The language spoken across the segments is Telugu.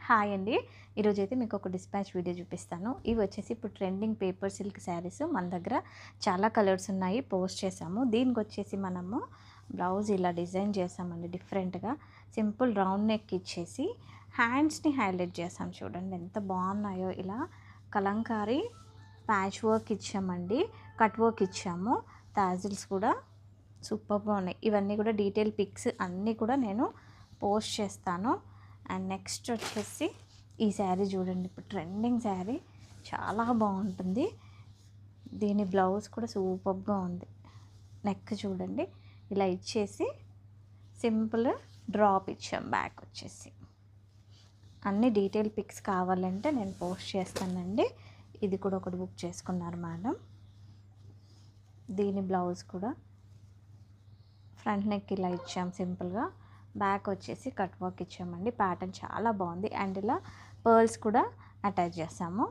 హాయ్ అండి. ఈరోజైతే మీకు ఒక డిస్పాచ్ వీడియో చూపిస్తాను. ఇవి వచ్చేసి ఇప్పుడు ట్రెండింగ్ పేపర్ సిల్క్ శారీస్ మన దగ్గర చాలా కలర్స్ ఉన్నాయి, పోస్ట్ చేసాము. దీనికి వచ్చేసి మనము బ్లౌజ్ ఇలా డిజైన్ చేసామండి డిఫరెంట్గా. సింపుల్ రౌండ్ నెక్ ఇచ్చేసి హ్యాండ్స్ని హైలైట్ చేసాం. చూడండి ఎంత బాగున్నాయో. ఇలా కలంకారీ ప్యాచ్ వర్క్ ఇచ్చామండి, కట్ వర్క్ ఇచ్చాము. టాజిల్స్ కూడా సూపర్గా ఉన్నాయి. ఇవన్నీ కూడా డీటెయిల్ పిక్స్ అన్నీ కూడా నేను పోస్ట్ చేస్తాను. అండ్ నెక్స్ట్ వచ్చేసి ఈ శారీ చూడండి, ఇప్పుడు ట్రెండింగ్ శారీ, చాలా బాగుంటుంది. దీని బ్లౌజ్ కూడా సూపర్గా ఉంది. నెక్ చూడండి ఇలా ఇచ్చేసి సింపుల్ డ్రాప్ ఇచ్చాం. బ్యాక్ వచ్చేసి అన్ని డీటెయిల్ పిక్స్ కావాలంటే నేను పోస్ట్ చేస్తానండి. ఇది కూడా ఒకటి బుక్ చేసుకున్నారు మేడం. దీని బ్లౌజ్ కూడా ఫ్రంట్ నెక్ ఇలా ఇచ్చాం సింపుల్గా, బ్యాక్ వచ్చేసి కట్ వర్క్ ఇచ్చామండి. ప్యాటర్న్ చాలా బాగుంది. అండ్ ఇలా పర్ల్స్ కూడా అటాచ్ చేసాము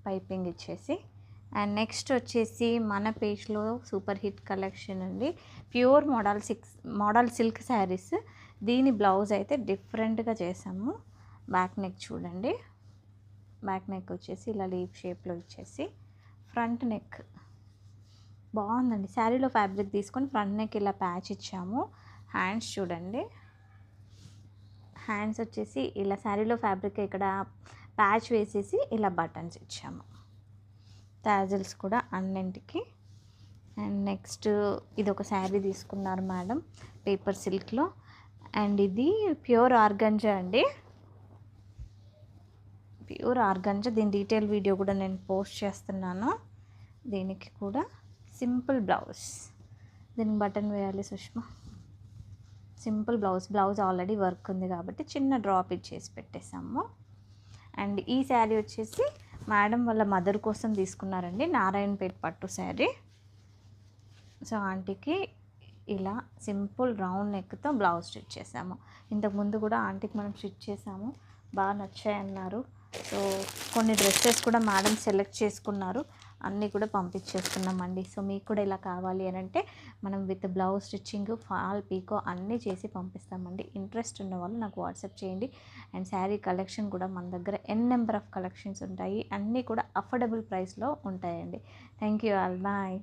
పైపింగ్ ఇచ్చేసి. అండ్ నెక్స్ట్ వచ్చేసి మన పేజ్లో సూపర్ హిట్ కలెక్షన్ అండి, ప్యూర్ మోడల్ సిల్క్ శారీస్. దీని బ్లౌజ్ అయితే డిఫరెంట్గా చేసాము. బ్యాక్ నెక్ చూడండి, బ్యాక్ నెక్ వచ్చేసి ఇలా లీవ్ షేప్లో ఇచ్చేసి, ఫ్రంట్ నెక్ బాగుందండి. శారీలో ఫ్యాబ్రిక్ తీసుకొని ఫ్రంట్ నెక్ ఇలా ప్యాచ్ ఇచ్చాము. హ్యాండ్స్ చూడండి, హ్యాండ్స్ వచ్చేసి ఇలా శారీలో ఫ్యాబ్రిక్ ఇక్కడ ప్యాచ్ వేసేసి ఇలా బటన్స్ ఇచ్చాము. టాజిల్స్ కూడా అన్నింటికి. అండ్ నెక్స్ట్ ఇది ఒక శారీ తీసుకున్నారు మేడం పేపర్ సిల్క్లో. అండ్ ఇది ప్యూర్ ఆర్గంజా అండి, ప్యూర్ ఆర్గంజా. దీని డీటెయిల్ వీడియో కూడా నేను పోస్ట్ చేస్తున్నాను. దీనికి కూడా సింపుల్ బ్లౌజ్, దీనికి బటన్ వేయాలి Sushma. Simple blouse already work ఉంది కాబట్టి చిన్న డ్రాప్ ఇచ్చేసి పెట్టేసాము. అండ్ ఈ శారీ వచ్చేసి మేడం వాళ్ళ మదర్ కోసం తీసుకున్నారండి, నారాయణపేట పట్టు శారీ. సో ఆంటీకి ఇలా సింపుల్ రౌండ్ నెక్తో బ్లౌజ్ స్టిచ్ చేసాము. ఇంతకుముందు కూడా ఆంటీకి మనం స్టిచ్ చేసాము, బాగా నచ్చాయన్నారు. సో కొన్ని డ్రెస్సెస్ కూడా మేడం సెలెక్ట్ చేసుకున్నారు, అన్నీ కూడా పంపించేస్తున్నామండి. సో మీకు కూడా ఇలా కావాలి అని అంటే మనం విత్ బ్లౌజ్ స్టిచ్చింగ్, ఫాల్, పీకో అన్నీ చేసి పంపిస్తామండి. ఇంట్రెస్ట్ ఉన్న వాళ్ళు నాకు వాట్సాప్ చేయండి. అండ్ శారీ కలెక్షన్ కూడా మన దగ్గర నెంబర్ ఆఫ్ కలెక్షన్స్ ఉంటాయి, అన్నీ కూడా అఫోర్డబుల్ ప్రైస్లో ఉంటాయండి. Thank you all, bye.